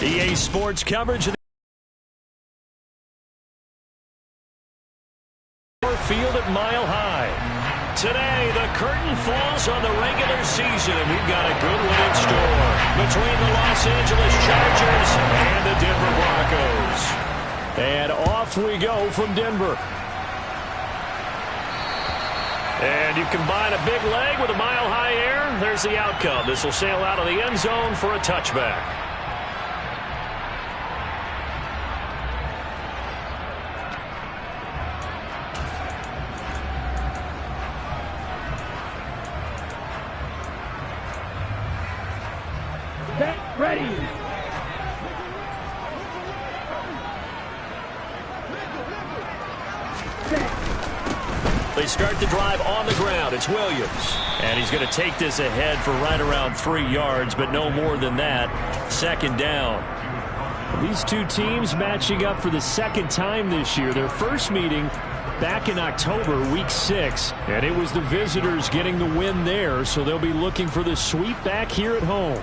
EA Sports coverage of the field at Mile High. Today, the curtain falls on the regular season, and we've got a good one in store between the Los Angeles Chargers and the Denver Broncos. And off we go from Denver. And you combine a big leg with a mile-high air, there's the outcome. This will sail out of the end zone for a touchback. Set, ready. They start the drive on the ground. It's Williams. And he's going to take this ahead for right around 3 yards, but no more than that. Second down. These two teams matching up for the second time this year. Their first meeting back in October, week 6. And it was the visitors getting the win there, so they'll be looking for the sweep back here at home.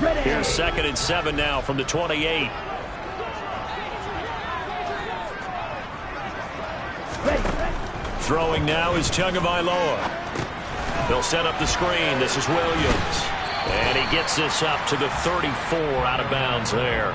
Ready. Here's 2nd and 7 now from the 28. Throwing now is Tagovailoa. They'll set up the screen. This is Williams. And he gets this up to the 34 out of bounds there.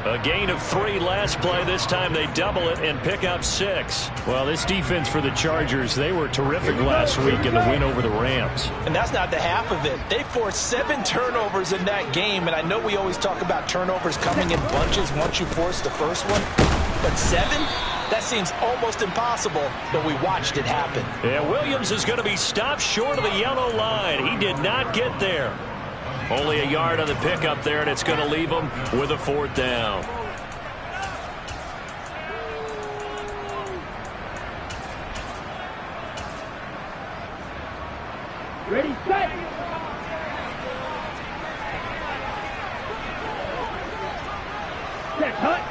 A gain of 3 last play. This time they double it and pick up 6. Well, this defense for the Chargers, they were terrific last week in the win over the Rams. And that's not the half of it. They forced 7 turnovers in that game. And I know we always talk about turnovers coming in bunches once you force the first one. But 7? That seems almost impossible, but we watched it happen. Yeah, Williams is going to be stopped short of the yellow line. He did not get there. Only a yard on the pickup there, and it's going to leave him with a 4th down. Ready, set. Set, hut.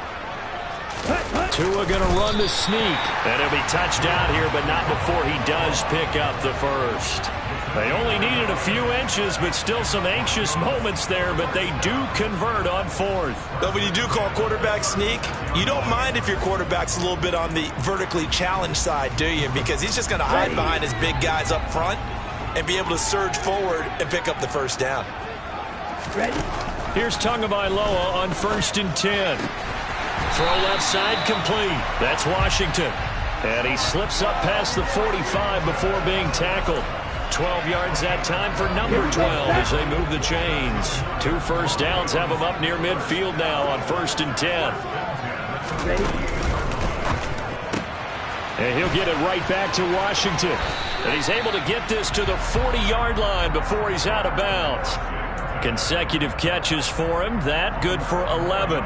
Tua going to run the sneak. And he'll be touchdown here, but not before he does pick up the first. They only needed a few inches, but still some anxious moments there, but they do convert on 4th. But when you do call quarterback sneak, you don't mind if your quarterback's a little bit on the vertically challenged side, do you? Because he's just going to hide behind his big guys up front and be able to surge forward and pick up the first down. Ready. Here's Tagovailoa on 1st and 10. Throw left side complete. That's Washington. And he slips up past the 45 before being tackled. 12 yards that time for number 12 as they move the chains. 2 first downs have him up near midfield now on 1st and 10. And he'll get it right back to Washington. And he's able to get this to the 40-yard line before he's out of bounds. Consecutive catches for him. That good for 11.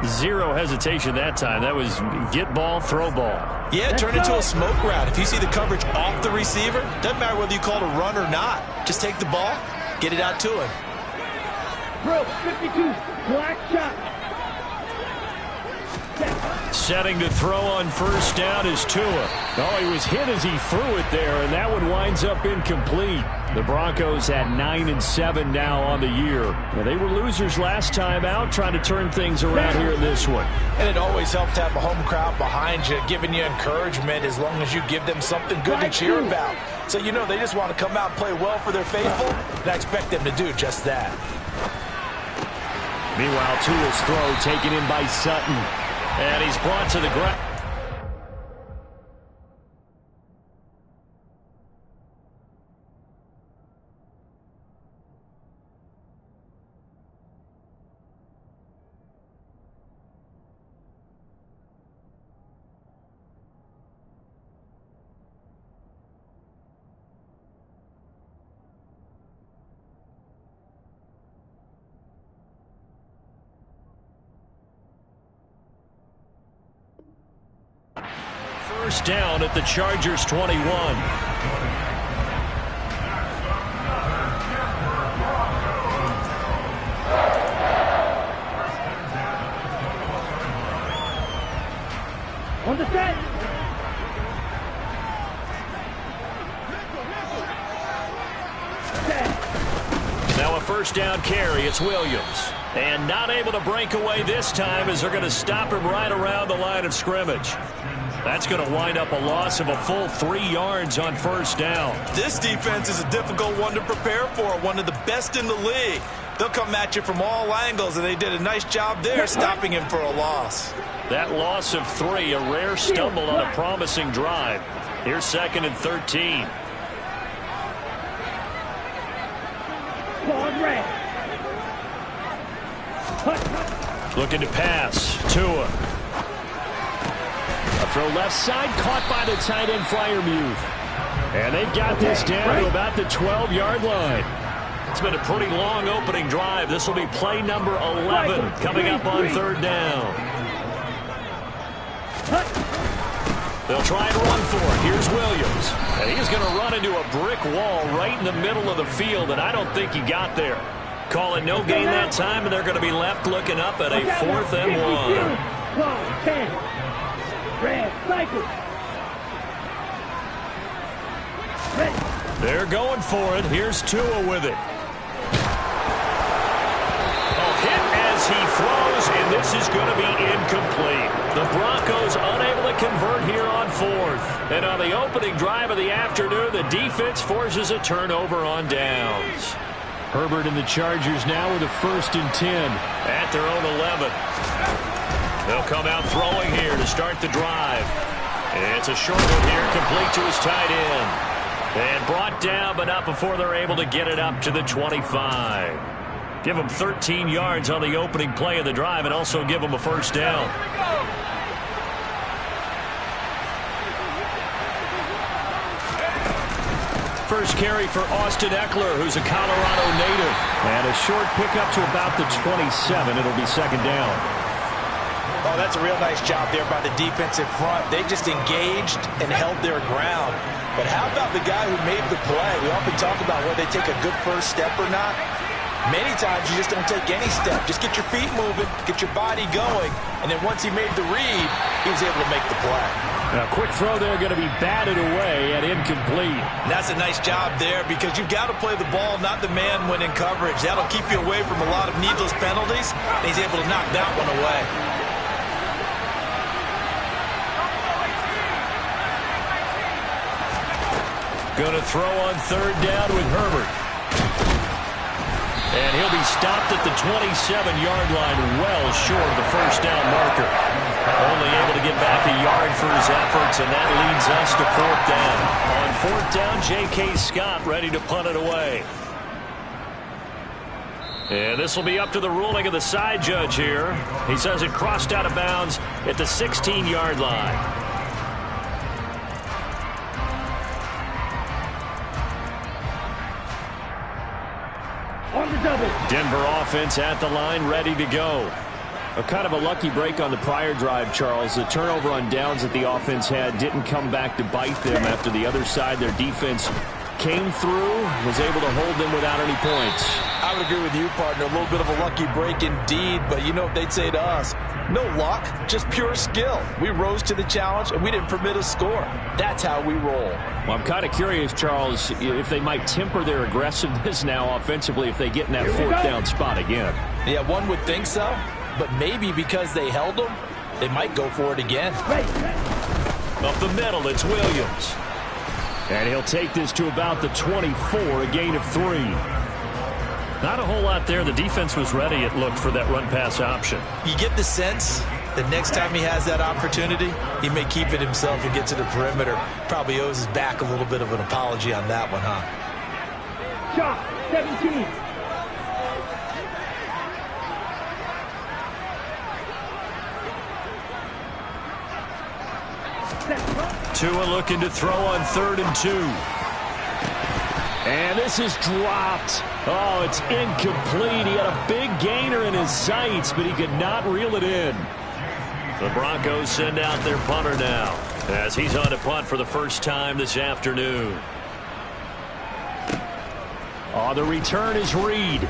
0 hesitation that time. That was get ball, throw ball. Yeah, turn into a smoke route. If you see the coverage off the receiver, doesn't matter whether you call it a run or not. Just take the ball, get it out to him. Bro, 52, black shot. Setting to throw on 1st down is Tua. Oh, he was hit as he threw it there, and that one winds up incomplete. The Broncos at 9-7 now on the year. Now, they were losers last time out, trying to turn things around here in this one. And it always helps to have a home crowd behind you, giving you encouragement as long as you give them something good to cheer about. So, you know, they just want to come out and play well for their faithful, and I expect them to do just that. Meanwhile, Tua's throw taken in by Sutton. And he's brought to the ground. First down at the Chargers 21. On the set. Now a a first down carry. It's Williams. And not able to break away this time as they're going to stop him right around the line of scrimmage. That's going to wind up a loss of a full 3 yards on first down. This defense is a difficult one to prepare for, one of the best in the league. They'll come at you from all angles, and they did a nice job there stopping him for a loss. That loss of 3, a rare stumble on a promising drive. Here's 2nd and 13. Looking to pass. Tua. A throw left side, caught by the tight end Freiermuth. And they've got this down to about the 12-yard line. It's been a pretty long opening drive. This will be play number 11 coming up on 3rd down. They'll try and run for it. Here's Williams. And he's going to run into a brick wall right in the middle of the field, and I don't think he got there. Call it no gain that time, and they're going to be left looking up at a 4th and 1. 10. Red cycle. They're going for it. Here's Tua with it. Hit as he throws, and this is going to be incomplete. The Broncos unable to convert here on 4th. And on the opening drive of the afternoon, the defense forces a turnover on downs. Herbert and the Chargers now with a 1st and 10 at their own 11. They'll come out throwing here to start the drive. It's a short one here, complete to his tight end. And brought down, but not before they're able to get it up to the 25. Give them 13 yards on the opening play of the drive and also give them a first down. First carry for Austin Eckler, who's a Colorado native. And a short pickup to about the 27. It'll be 2nd down. Oh, that's a real nice job there by the defensive front. They just engaged and held their ground. But how about the guy who made the play? We often talk about whether they take a good first step or not. Many times you just don't take any step. Just get your feet moving, get your body going, and then once he made the read, he was able to make the play. Now, a quick throw there going to be batted away and incomplete. And that's a nice job there because you've got to play the ball, not the man when in coverage. That'll keep you away from a lot of needless penalties, and he's able to knock that one away. Going to throw on 3rd down with Herbert. And he'll be stopped at the 27-yard line, well short of the first down marker. Only able to get back a yard for his efforts, and that leads us to 4th down. On 4th down, J.K. Scott ready to punt it away. And this will be up to the ruling of the side judge here. He says it crossed out of bounds at the 16-yard line. Denver offense at the line, ready to go. A kind of a lucky break on the prior drive, Charles. The turnover on downs that the offense had didn't come back to bite them after the other side. Their defense came through, was able to hold them without any points. I would agree with you, partner. A little bit of a lucky break indeed, but you know what they'd say to us? No luck, just pure skill. We rose to the challenge, and we didn't permit a score. That's how we roll. Well, I'm kind of curious, Charles, if they might temper their aggressiveness now offensively if they get in that 4th down spot again. Yeah, one would think so, but maybe because they held them, they might go for it again. Up the middle, it's Williams. And he'll take this to about the 24, a gain of 3. Not a whole lot there. The defense was ready, it looked, for that run-pass option. You get the sense that next time he has that opportunity, he may keep it himself and get to the perimeter. Probably owes his back a little bit of an apology on that one, huh? Shot, 17. Tua looking to throw on 3rd and 2. And this is dropped. Oh, it's incomplete. He had a big gainer in his sights, but he could not reel it in. The Broncos send out their punter now as he's on to punt for the first time this afternoon. Oh, the return is Reed.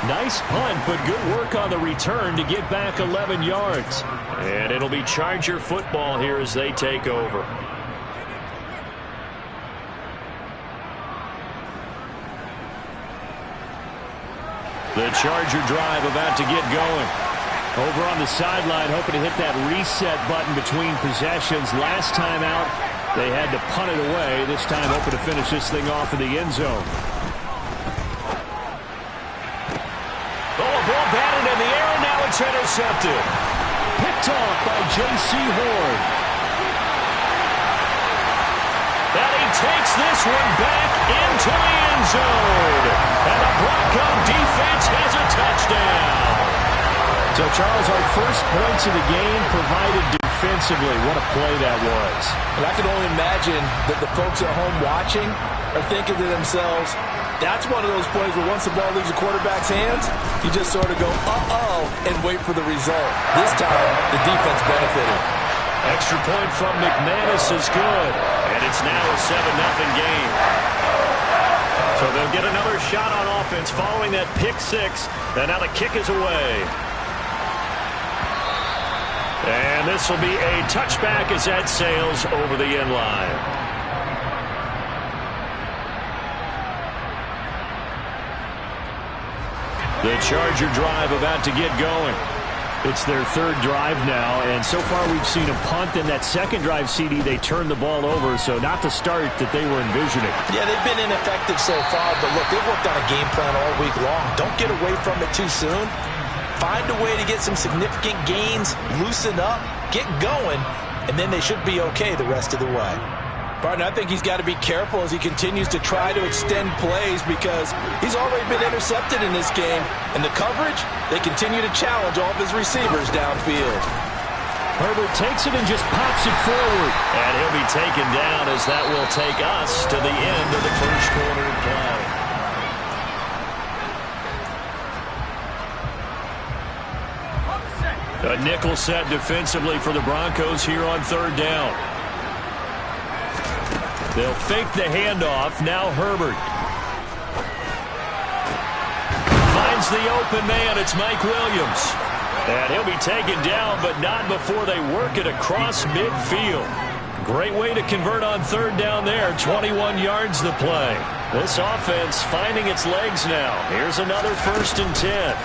Nice punt, but good work on the return to get back 11 yards. And it'll be Charger football here as they take over. The Charger drive about to get going. Over on the sideline, hoping to hit that reset button between possessions. Last time out, they had to punt it away. This time, hoping to finish this thing off in the end zone. Oh, a ball batted in the air, and now it's intercepted. Picked off by J.C. Horn. And he takes this one back into the end zone. And the Bronco defense has a touchdown. So, Charles, our first points of the game provided defensively. What a play that was. And I can only imagine that the folks at home watching are thinking to themselves, that's one of those plays where once the ball leaves the quarterback's hands, you just sort of go, uh-oh, and wait for the result. This time, the defense benefited. Extra point from McManus is good. And it's now a 7-0 game. So they'll get another shot on offense following that pick six. And now the kick is away. And this will be a touchback as that sails over the end line. The Charger drive about to get going. It's their third drive now, and so far we've seen a punt. In that second drive, CD, they turned the ball over, so not the start that they were envisioning. Yeah, they've been ineffective so far, but look, they've worked on a game plan all week long. Don't get away from it too soon. Find a way to get some significant gains, loosen up, get going, and then they should be okay the rest of the way. Partner, I think he's got to be careful as he continues to try to extend plays because he's already been intercepted in this game. And the coverage, they continue to challenge all of his receivers downfield. Herbert takes it and just pops it forward. And he'll be taken down as that will take us to the end of the first quarter of play. A nickel set defensively for the Broncos here on third down. They'll fake the handoff. Now Herbert finds the open man. It's Mike Williams. And he'll be taken down, but not before they work it across midfield. Great way to convert on third down there. 21 yards the play. This offense finding its legs now. Here's another 1st and 10.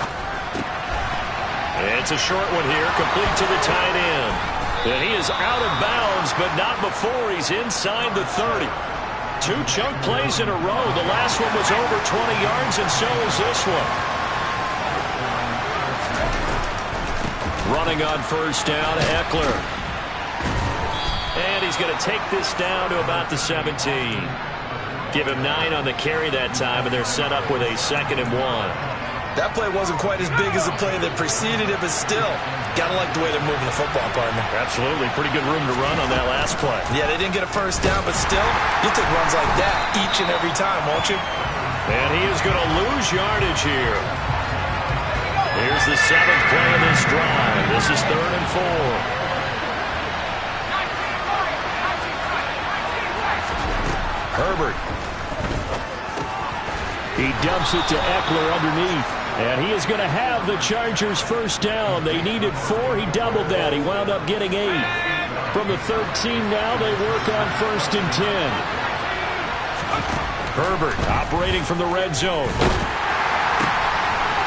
It's a short one here, complete to the tight end. And he is out of bounds, but not before he's inside the 30. 2 chunk plays in a row. The last one was over 20 yards, and so is this one. Running on first down, Eckler. And he's going to take this down to about the 17. Give him 9 on the carry that time, and they're set up with a 2nd and 1. That play wasn't quite as big as the play that preceded it, but still, got to like the way they're moving the football, partner. Absolutely. Pretty good room to run on that last play. Yeah, they didn't get a first down, but still, you'll take runs like that each and every time, won't you? And he is going to lose yardage here. Here's the 7th play of this drive. This is 3rd and 4. Herbert. He dumps it to Eckler underneath. And he is going to have the Chargers first down. They needed 4. He doubled that. He wound up getting 8. From the 13 now, they work on 1st and 10. Herbert operating from the red zone.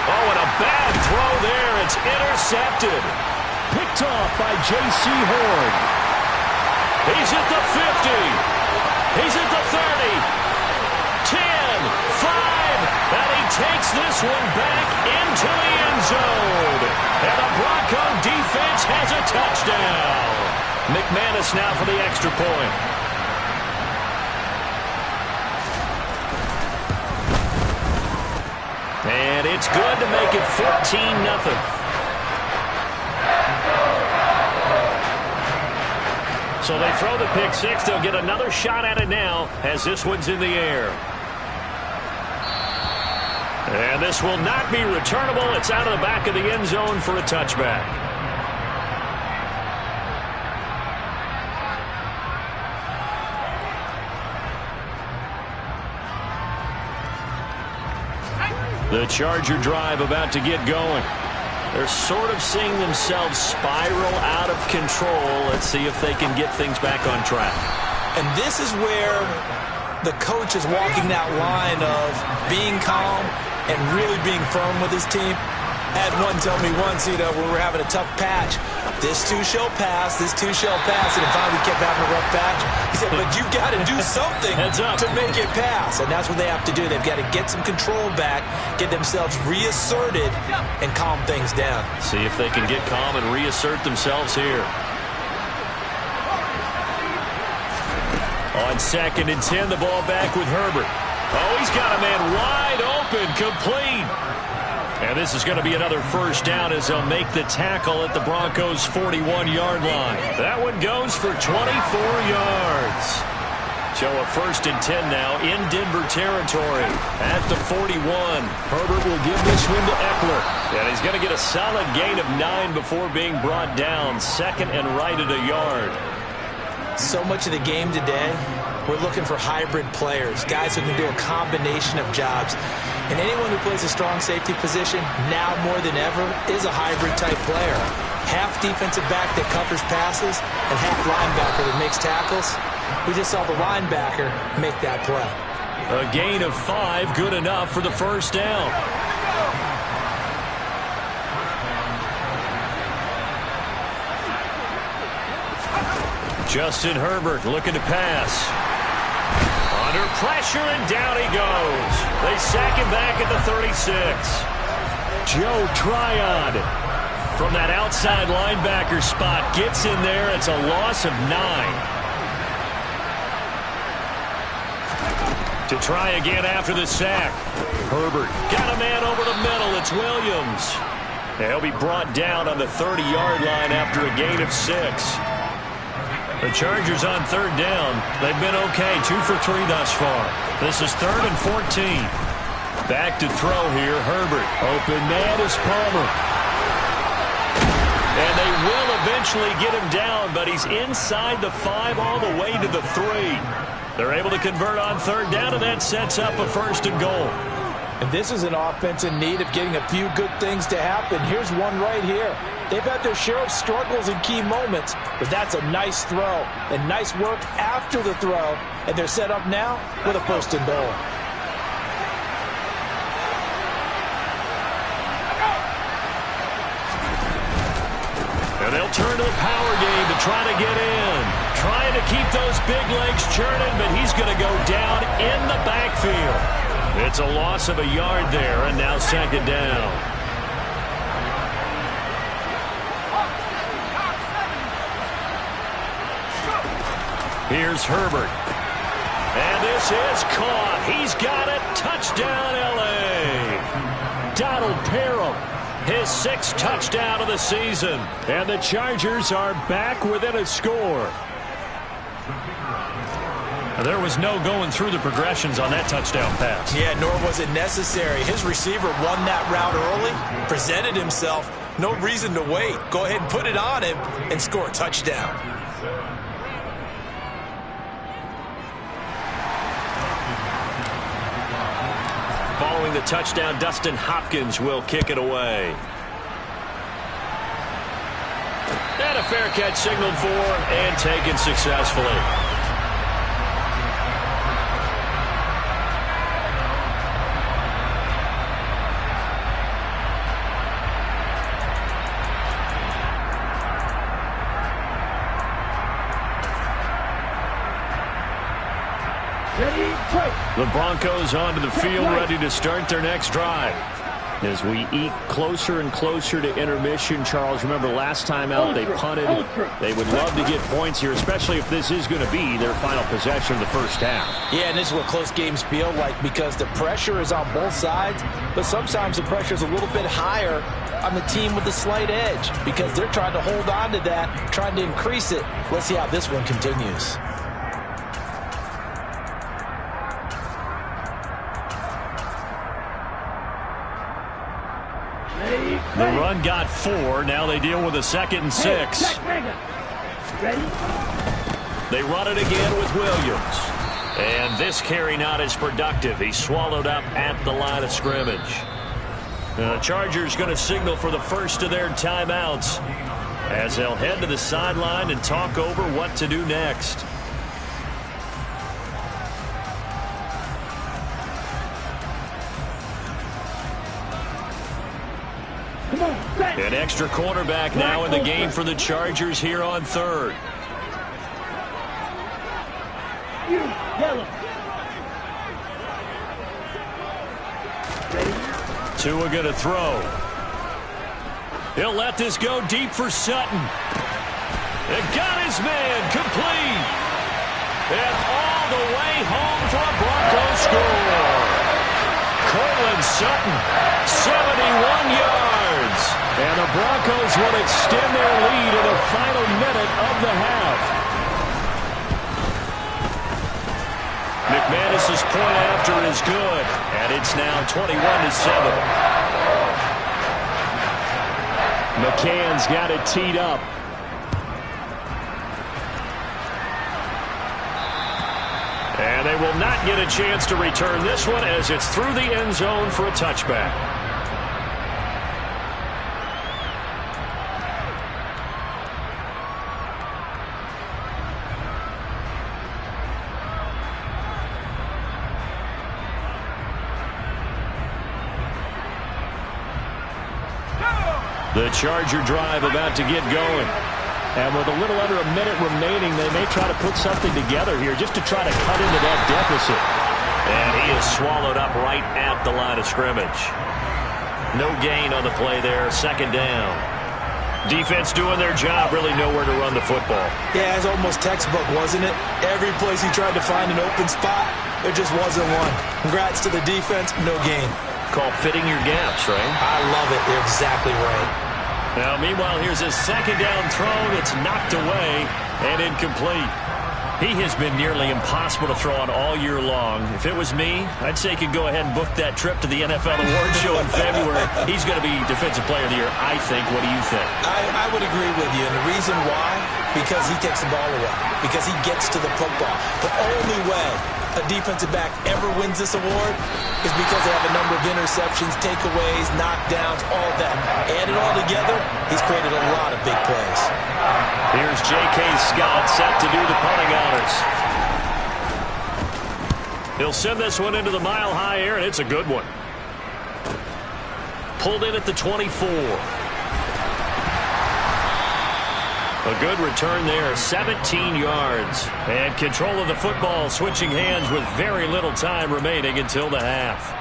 Oh, and a bad throw there. It's intercepted. Picked off by J.C. Horn. He's at the 50. He's at the 30. 10, 5. And he takes this one back into the end zone. And the Bronco defense has a touchdown. McManus now for the extra point. And it's good to make it 14-0. So they throw the pick six. They'll get another shot at it now as this one's in the air. And this will not be returnable. It's out of the back of the end zone for a touchback. The Charger drive about to get going. They're sort of seeing themselves spiral out of control. Let's see if they can get things back on track. And this is where the coach is walking that line of being calm and really being firm with his team. I had one tell me once, when we were having a tough patch, this too shall pass, and then finally kept having a rough patch. He said, but you've got to do something to make it pass, and that's what they have to do. They've got to get some control back, get themselves reasserted, and calm things down. See if they can get calm and reassert themselves here. On 2nd and 10, the ball back with Herbert. Oh, he's got a man wide open, complete. And this is going to be another first down as they'll make the tackle at the Broncos' 41-yard line. That one goes for 24 yards. So a 1st and 10 now in Denver territory. At the 41, Herbert will give this one to Eckler. And he's going to get a solid gain of 9 before being brought down. 2nd and right at a yard. So much of the game today, we're looking for hybrid players, guys who can do a combination of jobs. And anyone who plays a strong safety position, now more than ever, is a hybrid-type player. Half defensive back that covers passes and half linebacker that makes tackles. We just saw the linebacker make that play. A gain of 5, good enough for the first down. Justin Herbert looking to pass. Under pressure, and down he goes. They sack him back at the 36. Joe Tryon from that outside linebacker spot gets in there. It's a loss of 9. To try again after the sack. Herbert got a man over the middle. It's Williams. He'll be brought down on the 30-yard line after a gain of 6. The Chargers on 3rd down. They've been okay, 2 for 3 thus far. This is 3rd and 14. Back to throw here, Herbert. Open man is Palmer. And they will eventually get him down, but he's inside the 5 all the way to the 3. They're able to convert on 3rd down, and that sets up a 1st and goal. And this is an offense in need of getting a few good things to happen. Here's one right here. They've had their share of struggles in key moments, but that's a nice throw and nice work after the throw. And they're set up now with a 1st and goal. And they'll turn to the power game to try to get in. Trying to keep those big legs churning, but he's going to go down in the backfield. It's a loss of a yard there, and now 2nd down. Here's Herbert. And this is caught. He's got it. Touchdown, L.A. Donald Parham, his 6th touchdown of the season. And the Chargers are back within a score. There was no going through the progressions on that touchdown pass. Yeah, nor was it necessary. His receiver won that route early, presented himself. No reason to wait. Go ahead and put it on him and score a touchdown. Following the touchdown, Dustin Hopkins will kick it away. And a fair catch signaled for and taken successfully. The Broncos onto the field, ready to start their next drive. As we eke closer and closer to intermission, Charles, remember last time out they punted. They would love to get points here, especially if this is going to be their final possession of the first half. Yeah, and this is what close games feel like because the pressure is on both sides, but sometimes the pressure is a little bit higher on the team with the slight edge because they're trying to hold on to that, trying to increase it. Let's see how this one continues. The run got 4. Now they deal with a 2nd and 6. They run it again with Williams. And this carry not as productive. He's swallowed up at the line of scrimmage. The Chargers going to signal for the first of their timeouts as they'll head to the sideline and talk over what to do next. An extra quarterback now in the game for the Chargers here on third. Yellow. Tua going to throw. He'll let this go deep for Sutton. It got his man complete. And all the way home for a Broncos score. Cortland Sutton, 71 yards. And the Broncos will extend their lead in the final minute of the half. McManus's point after is good. And it's now 21-7. McCann's got it teed up. And they will not get a chance to return this one as it's through the end zone for a touchback. The Charger drive about to get going. And with a little under a minute remaining, they may try to put something together here just to try to cut into that deficit. And he is swallowed up right at the line of scrimmage. No gain on the play there, second down. Defense doing their job, really nowhere to run the football. Yeah, it's almost textbook, wasn't it? Every place he tried to find an open spot, there just wasn't one. Congrats to the defense, no gain. Called fitting your gaps, right? I love it. You're exactly right. Now, meanwhile, here's a second down throw that's knocked away and incomplete. He has been nearly impossible to throw on all year long. If it was me, I'd say he could go ahead and book that trip to the NFL Awards Show in February. He's going to be Defensive Player of the Year, I think. What do you think? I would agree with you. And the reason why? Because he takes the ball away. Because he gets to the football. The only way a defensive back ever wins this award is because they have a number of interceptions, takeaways, knockdowns, all that. Add it all together, he's created a lot of big plays. Here's J.K. Scott set to do the punting honors. He'll send this one into the mile-high air, and it's a good one. Pulled in at the 24. A good return there, 17 yards. And control of the football, switching hands with very little time remaining until the half.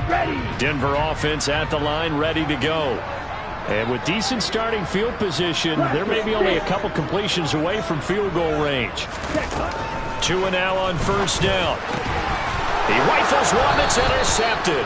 Ready. Denver offense at the line, ready to go. And with decent starting field position, there may be only a couple completions away from field goal range. Tua now on first down. He rifles one that's intercepted.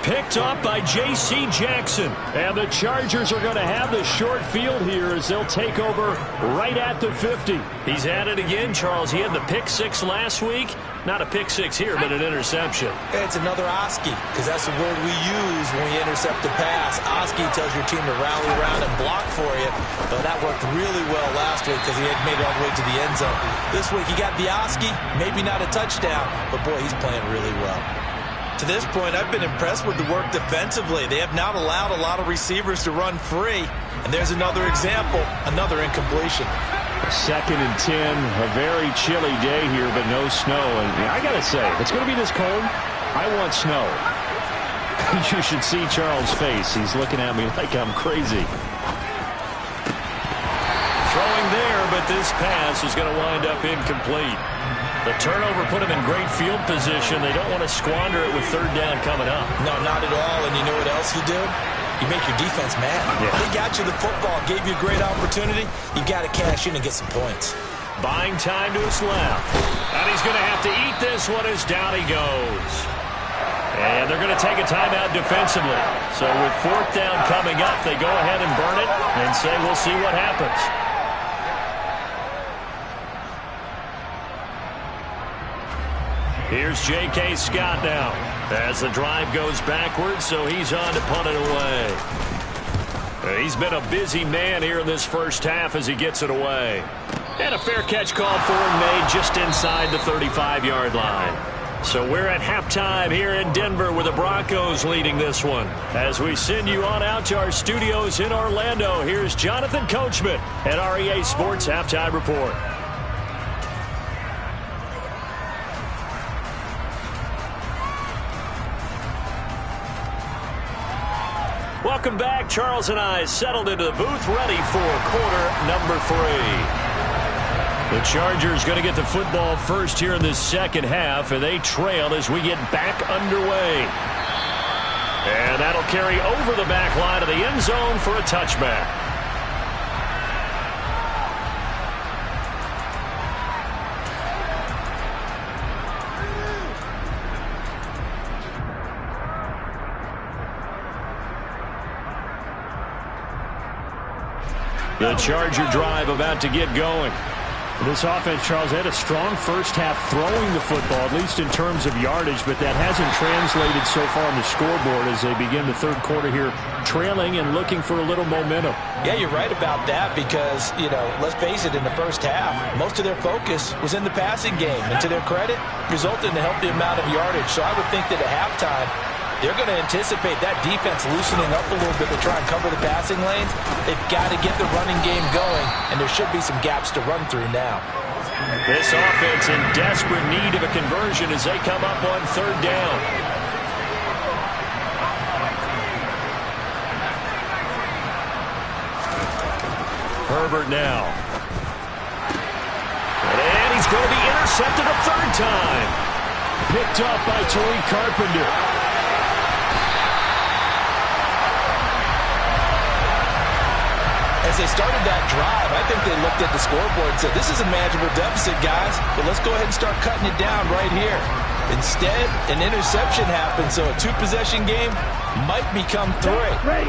Picked up by J.C. Jackson. And the Chargers are going to have the short field here as they'll take over right at the 50. He's at it again, Charles. He had the pick six last week. Not a pick six here, but an interception. It's another Oski, because that's the word we use when we intercept a pass. Oski tells your team to rally around and block for you. But that worked really well last week because he had made it all the way to the end zone. This week he got the Oski, maybe not a touchdown, but boy, he's playing really well. To this point, I've been impressed with the work defensively. They have not allowed a lot of receivers to run free. And there's another example, another incompletion. 2nd and 10, a very chilly day here, but no snow. And I got to say, if it's going to be this cold, I want snow. You should see Charles' face. He's looking at me like I'm crazy. Throwing there, but this pass is going to wind up incomplete. The turnover put him in great field position. They don't want to squander it with third down coming up. No, not at all. And you know what else you do? You make your defense mad. Yeah. They got you the football, gave you a great opportunity. You got to cash in and get some points. Buying time to his left. And he's going to have to eat this one as down he goes. And they're going to take a timeout defensively. So with fourth down coming up, they go ahead and burn it and say we'll see what happens. Here's J.K. Scott now as the drive goes backwards, so he's on to punt it away. He's been a busy man here in this first half as he gets it away. And a fair catch called for and made just inside the 35-yard line. So we're at halftime here in Denver with the Broncos leading this one. As we send you on out to our studios in Orlando, here's Jonathan Coachman at REA Sports Halftime Report. Welcome back. Charles and I settled into the booth, ready for quarter number 3. The Chargers going to get the football first here in the second half, and they trail as we get back underway. And that'll carry over the back line of the end zone for a touchback. The Charger drive about to get going. This offense, Charles, had a strong first half throwing the football, at least in terms of yardage, but that hasn't translated so far on the scoreboard as they begin the third quarter here, trailing and looking for a little momentum. Yeah, you're right about that because, let's face it, in the first half, most of their focus was in the passing game. And to their credit, resulted in a healthy amount of yardage. So I would think that at halftime, they're going to anticipate that defense loosening up a little bit to try and cover the passing lanes. They've got to get the running game going, and there should be some gaps to run through now. This offense in desperate need of a conversion as they come up on third down. Herbert now. And he's going to be intercepted a third time. Picked up by Tariq Carpenter. As they started that drive, I think they looked at the scoreboard and said, this is a manageable deficit, guys, but let's go ahead and start cutting it down right here. Instead, an interception happened, so a two-possession game might become 3.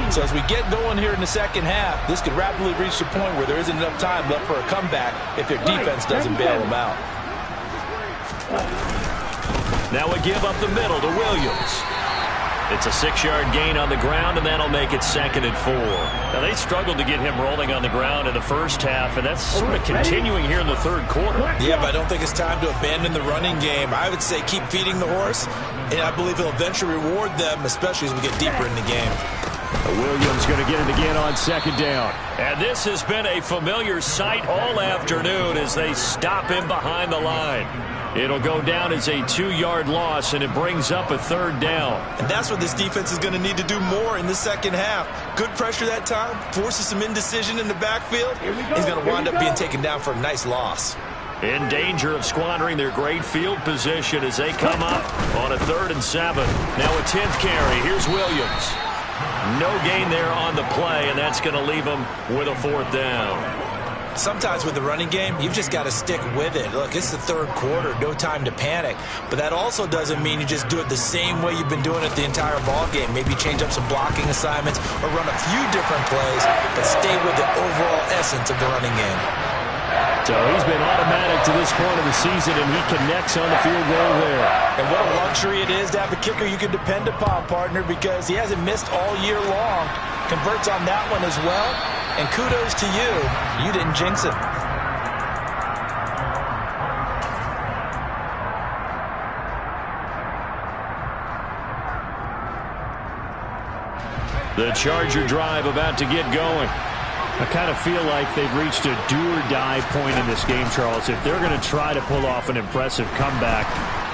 So as we get going here in the second half, this could rapidly reach the point where there isn't enough time left for a comeback if their defense doesn't bail them out. Now we give up the middle to Williams. It's a 6-yard gain on the ground, and that'll make it 2nd and 4. Now, they struggled to get him rolling on the ground in the first half, and that's sort of continuing here in the third quarter. Yeah, but I don't think it's time to abandon the running game. I would say keep feeding the horse, and I believe he'll eventually reward them, especially as we get deeper in the game. Williams going to get it again on 2nd down. And this has been a familiar sight all afternoon as they stop him behind the line. It'll go down as a 2-yard loss, and it brings up a 3rd down. And that's what this defense is going to need to do more in the second half. Good pressure that time, forces some indecision in the backfield. He's going to wind up being taken down for a nice loss. In danger of squandering their great field position as they come up on a 3rd and 7. Now a 10th carry. Here's Williams. No gain there on the play, and that's going to leave him with a 4th down. Sometimes with the running game, you've just got to stick with it. Look, it's the third quarter, no time to panic. But that also doesn't mean you just do it the same way you've been doing it the entire ball game. Maybe change up some blocking assignments or run a few different plays, but stay with the overall essence of the running game. So he's been automatic to this point of the season, and he connects on the field goal there. And what a luxury it is to have a kicker you can depend upon, partner, because he hasn't missed all year long. Converts on that one as well. And kudos to you. You didn't jinx it. The Charger drive about to get going. I kind of feel like they've reached a do-or-die point in this game, Charles. If they're going to try to pull off an impressive comeback,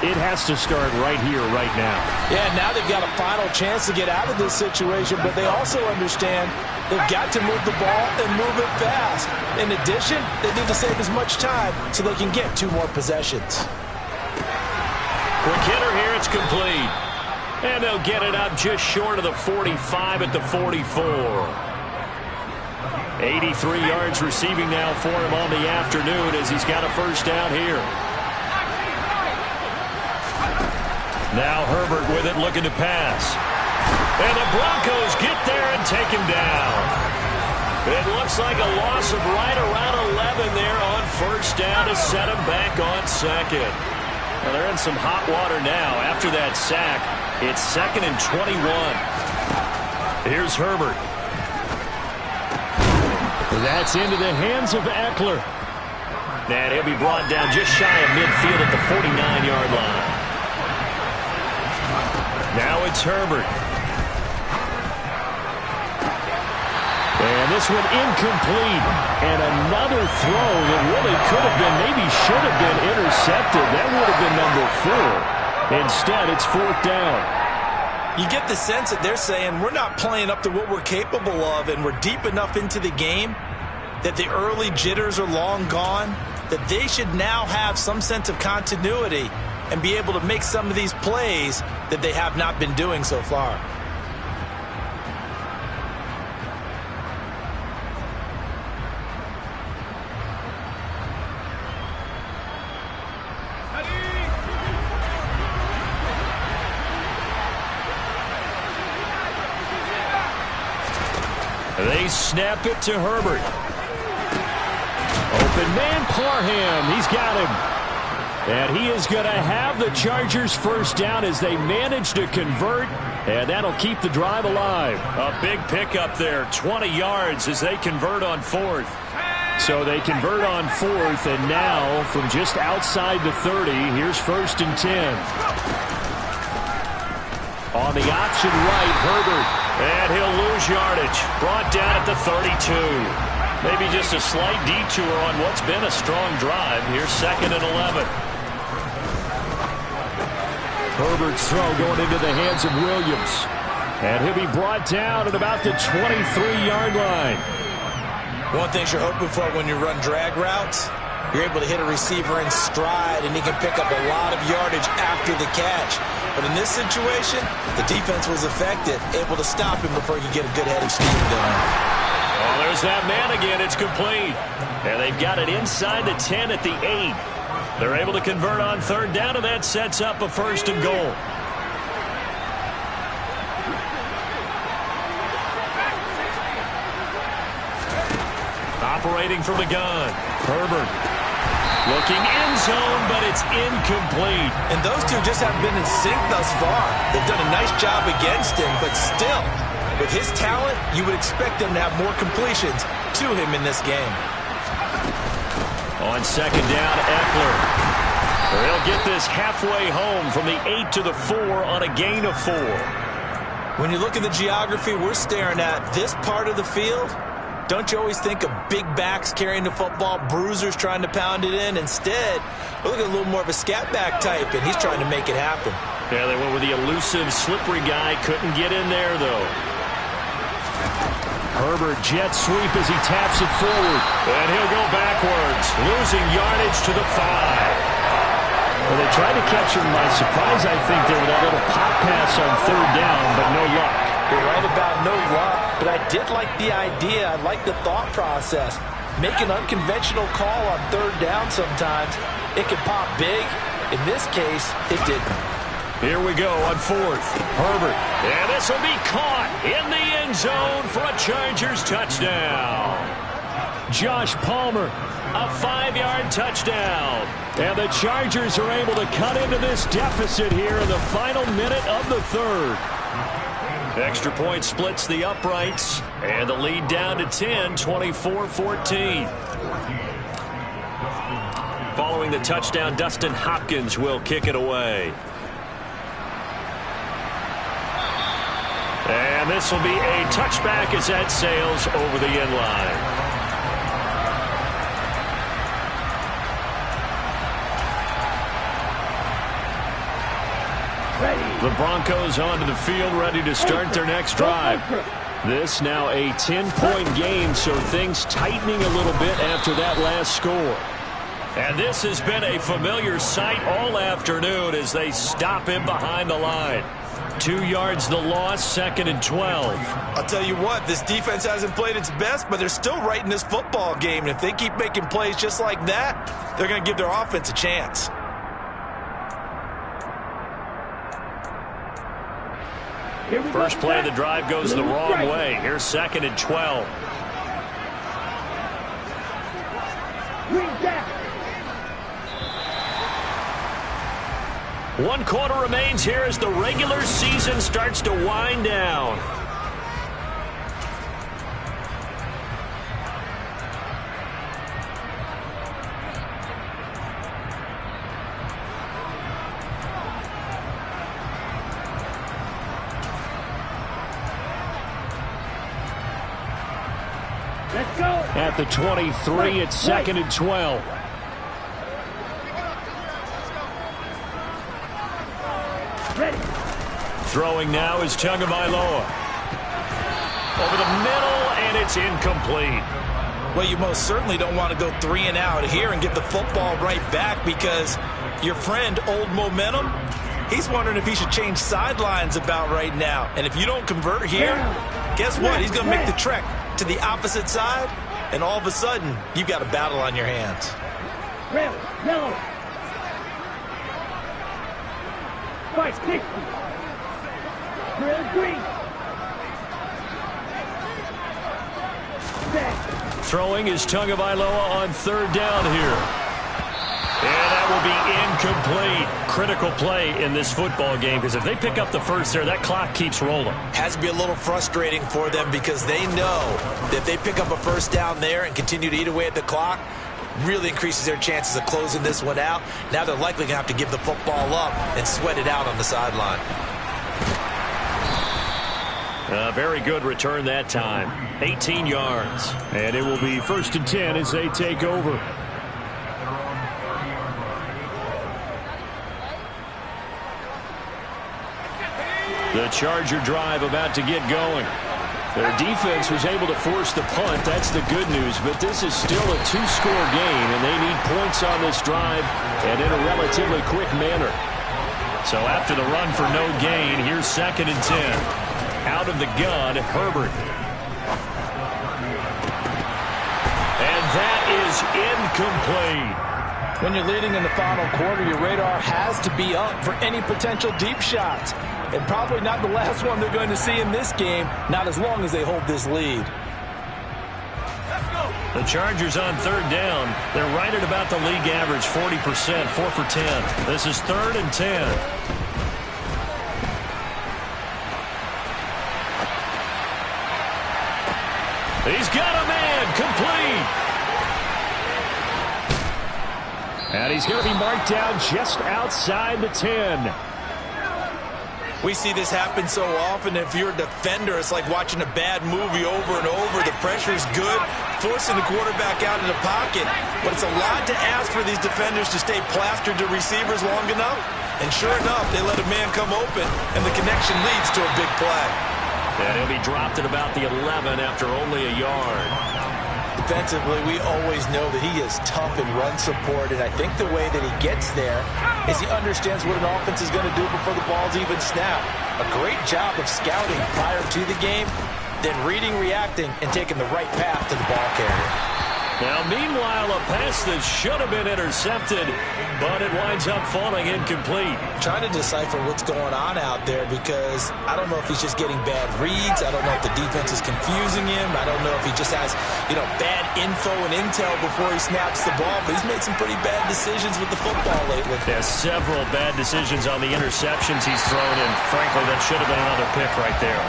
it has to start right here, right now. Yeah, now they've got a final chance to get out of this situation, but they also understand they've got to move the ball and move it fast. In addition, they need to save as much time so they can get 2 more possessions. Quick hitter here, it's complete. And they'll get it up just short of the 45 at the 44. 83 yards receiving now for him on the afternoon as he's got a 1st down here. Now Herbert with it, looking to pass. And the Broncos get there and take him down. It looks like a loss of right around 11 there on 1st down to set him back on 2nd. Well, they're in some hot water now. After that sack, it's 2nd and 21. Here's Herbert. That's into the hands of Eckler. And he'll be brought down just shy of midfield at the 49-yard line. it's Herbert. And this one incomplete. And another throw that really could have been, maybe should have been intercepted. That would have been number 4. Instead, it's 4th down. You get the sense that they're saying we're not playing up to what we're capable of, and we're deep enough into the game that the early jitters are long gone, that they should now have some sense of continuity and be able to make some of these plays that they have not been doing so far. They snap it to Herbert. Open man, Parham. He's got him. And he is going to have the Chargers first down as they manage to convert. And that'll keep the drive alive. A big pickup there, 20 yards as they convert on 4th. So they convert on 4th, and now from just outside the 30, here's 1st and 10. On the option right, Herbert. And he'll lose yardage. Brought down at the 32. Maybe just a slight detour on what's been a strong drive. Here's 2nd and 11. Herbert's throw going into the hands of Williams. And he'll be brought down at about the 23-yard line. One thing you're hoping for when you run drag routes, you're able to hit a receiver in stride, and he can pick up a lot of yardage after the catch. But in this situation, the defense was effective, able to stop him before he could get a good head of steam going. Oh, there's that man again. It's complete. And they've got it inside the 10 at the 8. They're able to convert on 3rd down, and that sets up a 1st and goal. Operating from the gun, Herbert. Looking end zone, but it's incomplete. And those two just haven't been in sync thus far. They've done a nice job against him, but still, with his talent, you would expect them to have more completions to him in this game. On 2nd down, Eckler. They'll get this halfway home from the 8 to the 4 on a gain of 4. When you look at the geography we're staring at, this part of the field, don't you always think of big backs carrying the football, bruisers trying to pound it in? Instead, we're looking at a little more of a scat back type, and he's trying to make it happen. Yeah, they went with the elusive, slippery guy. Couldn't get in there, though. Herbert jet sweep as he taps it forward. And he'll go backwards, losing yardage to the 5. Well, they tried to catch him by surprise, I think, there with that little pop pass on 3rd down, but no luck. You're right about no luck, but I did like the idea. I like the thought process. Make an unconventional call on 3rd down sometimes. It can pop big. In this case, it didn't. Here we go on 4th. Herbert. And this will be caught in the end zone for a Chargers touchdown. Josh Palmer, a 5-yard touchdown. And the Chargers are able to cut into this deficit here in the final minute of the 3rd. Extra point splits the uprights, and the lead down to 10, 24-14. Following the touchdown, Dustin Hopkins will kick it away. And this will be a touchback as that sails over the end line. The Broncos onto the field, ready to start their next drive. This now a 10-point game, so things tightening a little bit after that last score. And this has been a familiar sight all afternoon as they stop him behind the line. 2 yards the loss, 2nd and 12. I'll tell you what, this defense hasn't played its best, but they're still right in this football game. And if they keep making plays just like that, they're going to give their offense a chance. First play of the drive goes the wrong way. Here's 2nd and 12. One quarter remains here as the regular season starts to wind down. Let's go. At the 23, it's 2nd and 12. Ready. Throwing now is Tagovailoa. Over the middle, and it's incomplete. Well, you most certainly don't want to go 3 and out here and get the football right back, because your friend, Old Momentum, he's wondering if he should change sidelines about right now. And if you don't convert here, guess what? He's going to make the trek to the opposite side, and all of a sudden, you've got a battle on your hands. Red, yellow. White, 60. Red, green. Set. Throwing is Tagovailoa on 3rd down here. And that will be incomplete. Critical play in this football game, because if they pick up the first there, that clock keeps rolling. Has to be a little frustrating for them, because they know that if they pick up a first down there and continue to eat away at the clock, really increases their chances of closing this one out. Now they're likely going to have to give the football up and sweat it out on the sideline. A very good return that time. 18 yards. And it will be 1st and 10 as they take over. The Charger drive about to get going. Their defense was able to force the punt. That's the good news. But this is still a 2-score game, and they need points on this drive and in a relatively quick manner. So after the run for no gain, here's 2nd and 10. Out of the gun, Herbert. And that is incomplete. When you're leading in the final quarter, your radar has to be up for any potential deep shots. And probably not the last one they're going to see in this game, not as long as they hold this lead. The Chargers on 3rd down. They're right at about the league average, 40%, 4 for 10. This is 3rd and 10. He's got a man, complete. And he's going to be marked down just outside the 10. We see this happen so often. If you're a defender, it's like watching a bad movie over and over. The pressure's good, forcing the quarterback out of the pocket. But it's a lot to ask for these defenders to stay plastered to receivers long enough. And sure enough, they let a man come open, and the connection leads to a big play. And he'll be dropped at about the 11 after only a yard. Defensively, we always know that he is tough in run support, and I think the way that he gets there is he understands what an offense is going to do before the ball's even snapped. A great job of scouting prior to the game, then reading, reacting, and taking the right path to the ball carrier. Now, meanwhile, a pass that should have been intercepted, but it winds up falling incomplete. Trying to decipher what's going on out there, because I don't know if he's just getting bad reads. I don't know if the defense is confusing him. I don't know if he just has, bad info and intel before he snaps the ball. But he's made some pretty bad decisions with the football lately. There's several bad decisions on the interceptions he's thrown, and frankly, that should have been another pick right there.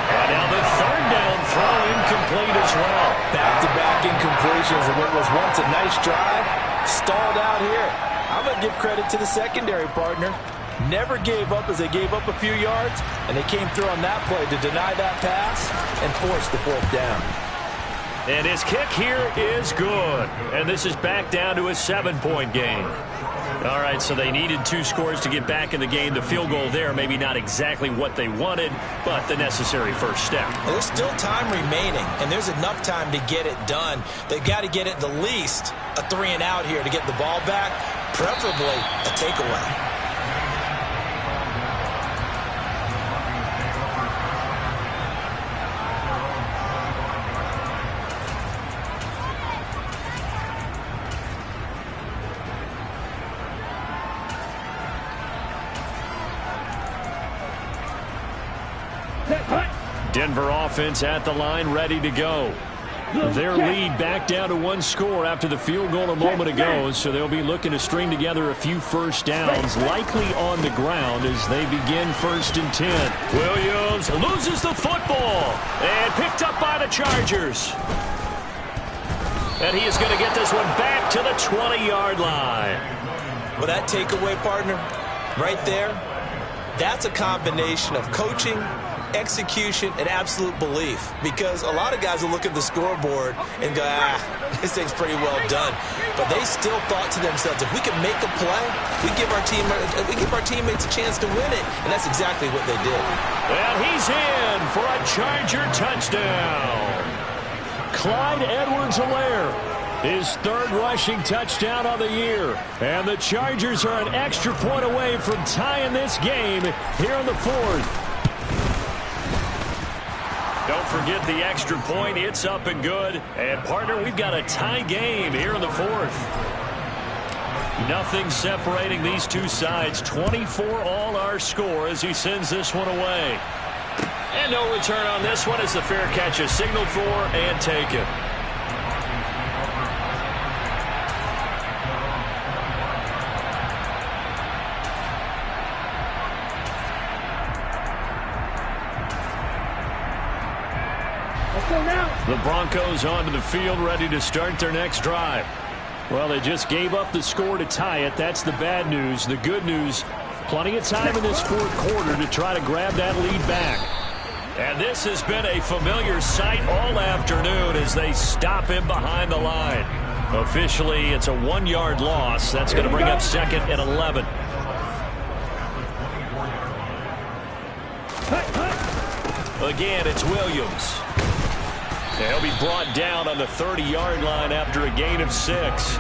And now the 3rd down throw incomplete as well. Back-to-back incompletions, and what was once a nice drive stalled out here. I'm going to give credit to the secondary partner. Never gave up as they gave up a few yards, and they came through on that play to deny that pass and force the 4th down. And his kick here is good. And this is back down to a 7-point game. All right, so they needed 2 scores to get back in the game. The field goal there, maybe not exactly what they wanted, but the necessary first step. Well, there's still time remaining, and there's enough time to get it done. They've got to get at the least a 3 and out here to get the ball back, preferably a takeaway. Denver offense at the line, ready to go. Their lead back down to 1 score after the field goal a moment ago, so they'll be looking to string together a few first downs, likely on the ground as they begin 1st and 10. Williams loses the football and picked up by the Chargers. And he is going to get this one back to the 20-yard line. Well, that takeaway, partner, right there, that's a combination of coaching execution, and absolute belief. Because a lot of guys will look at the scoreboard and go, this thing's pretty well done. But they still thought to themselves, if we can make a play, we give our teammates a chance to win it. And that's exactly what they did. And he's in for a Charger touchdown. Clyde Edwards-Helaire. His third rushing touchdown on the year. And the Chargers are an extra point away from tying this game here in the fourth. Don't forget the extra point. It's up and good. And, partner, we've got a tie game here in the fourth. Nothing separating these two sides. 24-all our score as he sends this one away. And no return on this one as the fair catch is signaled for and taken. The Broncos onto the field, ready to start their next drive. Well, they just gave up the score to tie it. That's the bad news. The good news, plenty of time in this fourth quarter to try to grab that lead back. And this has been a familiar sight all afternoon as they stop him behind the line. Officially, it's a 1-yard loss. That's going to bring up second and 11. Again, it's Williams. He'll be brought down on the 30-yard line after a gain of 6.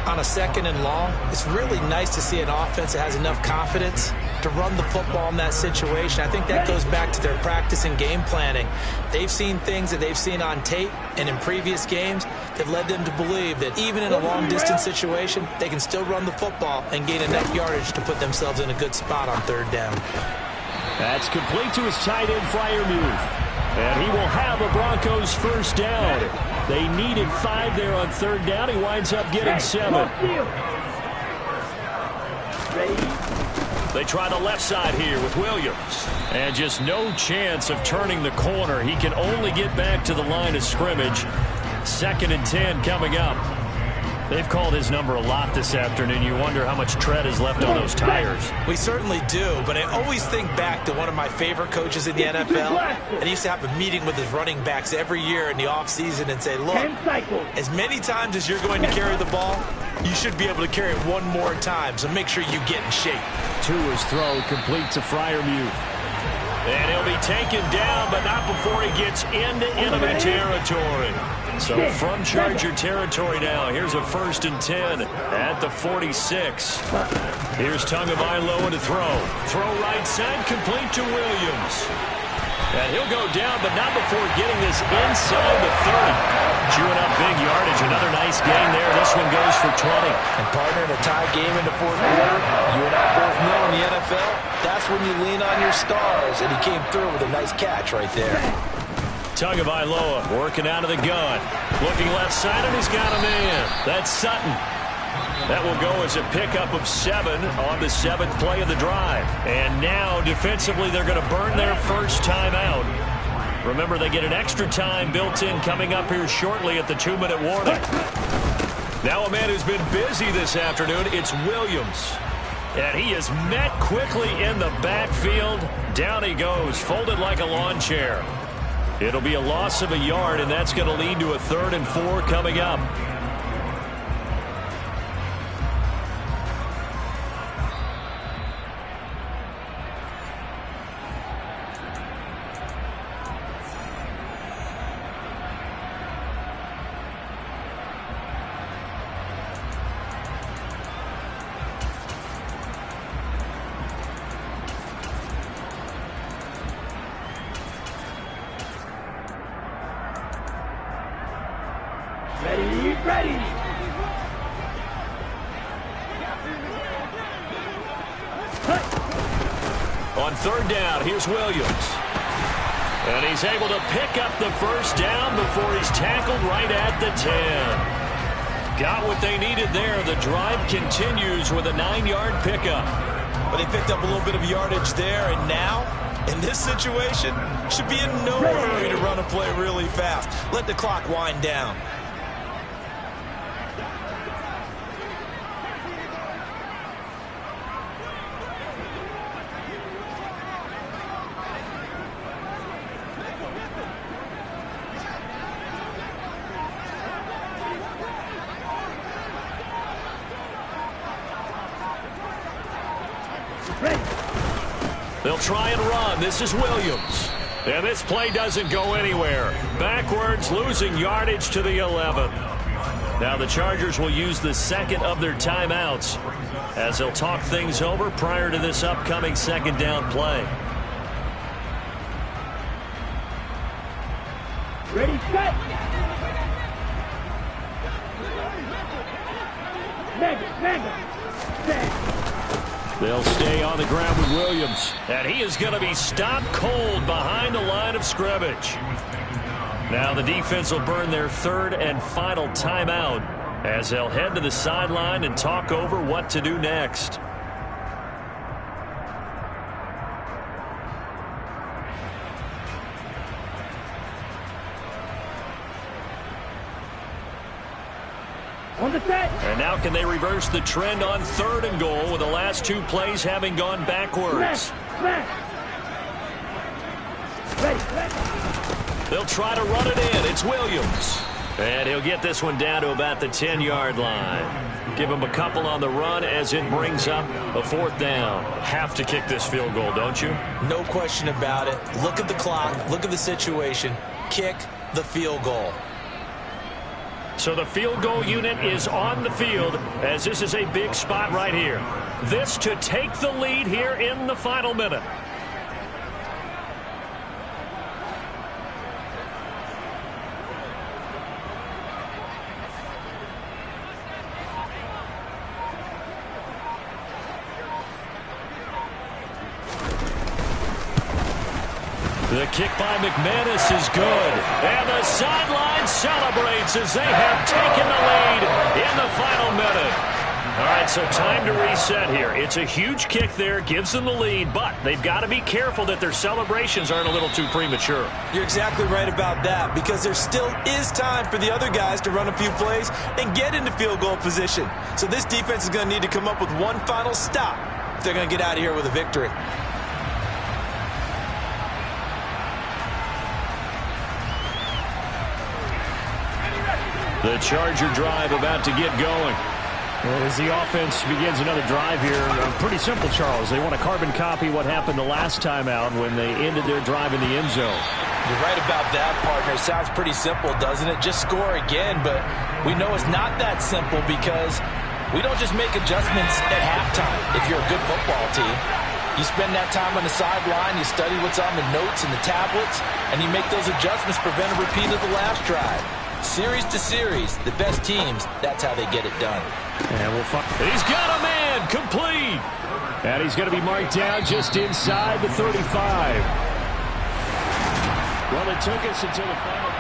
On a second and long, it's really nice to see an offense that has enough confidence to run the football in that situation. I think that goes back to their practice and game planning. They've seen things that they've seen on tape and in previous games that led them to believe that even in a long-distance situation, they can still run the football and gain enough yardage to put themselves in a good spot on third down. That's complete to his tight end Freiermuth. And he will have a Broncos first down. They needed 5 there on third down. He winds up getting 7. They try the left side here with Williams. And just no chance of turning the corner. He can only get back to the line of scrimmage. 2nd and 10 coming up. They've called his number a lot this afternoon. You wonder how much tread is left on those tires. We certainly do, but I always think back to one of my favorite coaches in the NFL. And he used to have a meeting with his running backs every year in the offseason and say, look, as many times as you're going to carry the ball, you should be able to carry it one more time, so make sure you get in shape. Tua's throw complete to Freiermuth. And he'll be taken down, but not before he gets into enemy territory. So from Charger territory now, here's a 1st and 10 at the 46. Here's Tagovailoa to throw. Throw right side, complete to Williams. And he'll go down, but not before getting this inside the 30. Chewing up big yardage. Another nice gain there. This one goes for 20. And partner, in a tie game in the fourth quarter, you and I both know in the NFL, that's when you lean on your stars. And he came through with a nice catch right there. Tagovailoa working out of the gun. Looking left side, and he's got a man. That's Sutton. That will go as a pickup of 7 on the 7th play of the drive. And now, defensively, they're going to burn their first time out. Remember, they get an extra time built in coming up here shortly at the 2-minute warning. Now a man who's been busy this afternoon, it's Williams. And he is met quickly in the backfield. Down he goes, folded like a lawn chair. It'll be a loss of a yard, and that's going to lead to a 3rd and 4 coming up. Ready. On 3rd down, here's Williams. And he's able to pick up the first down before he's tackled right at the 10. Got what they needed there. The drive continues with a 9-yard pickup. But they picked up a little bit of yardage there, and now, in this situation, should be in no hurry to run a play really fast. Let the clock wind down. They'll try and run. This is Williams. And this play doesn't go anywhere. Backwards, losing yardage to the 11. Now the Chargers will use the second of their timeouts as they'll talk things over prior to this upcoming second down play. Ready, set. They'll stay on the ground with Williams. And he is going to be stopped cold behind the line of scrimmage. Now the defense will burn their third and final timeout as they'll head to the sideline and talk over what to do next. On the set. And now can they reverse the trend on third and goal with the last two plays having gone backwards? Smash. Ready. They'll try to run it in. It's Williams. And he'll get this one down to about the 10-yard line. Give him a couple on the run as it brings up a fourth down. Have to kick this field goal, don't you? No question about it. Look at the clock. Look at the situation. Kick the field goal. So the field goal unit is on the field as this is a big spot right here. This to take the lead here in the final minute. The kick by McManus is good. And the sideline celebrates as they have taken the lead in the final minute. All right, so time to reset here. It's a huge kick there, gives them the lead, but they've got to be careful that their celebrations aren't a little too premature. You're exactly right about that because there still is time for the other guys to run a few plays and get into field goal position. So this defense is going to need to come up with one final stop if they're going to get out of here with a victory. The Charger drive about to get going. As the offense begins another drive here, pretty simple, Charles. They want to carbon copy what happened the last time out when they ended their drive in the end zone. You're right about that, partner. Sounds pretty simple, doesn't it? Just score again, but we know it's not that simple because we don't just make adjustments at halftime if you're a good football team. You spend that time on the sideline, you study what's on the notes and the tablets, and you make those adjustments, prevent a repeat of the last drive. Series to series, the best teams, that's how they get it done. And we'll find. He's got a man, complete. And he's going to be marked down just inside the 35. Well, it took us until the final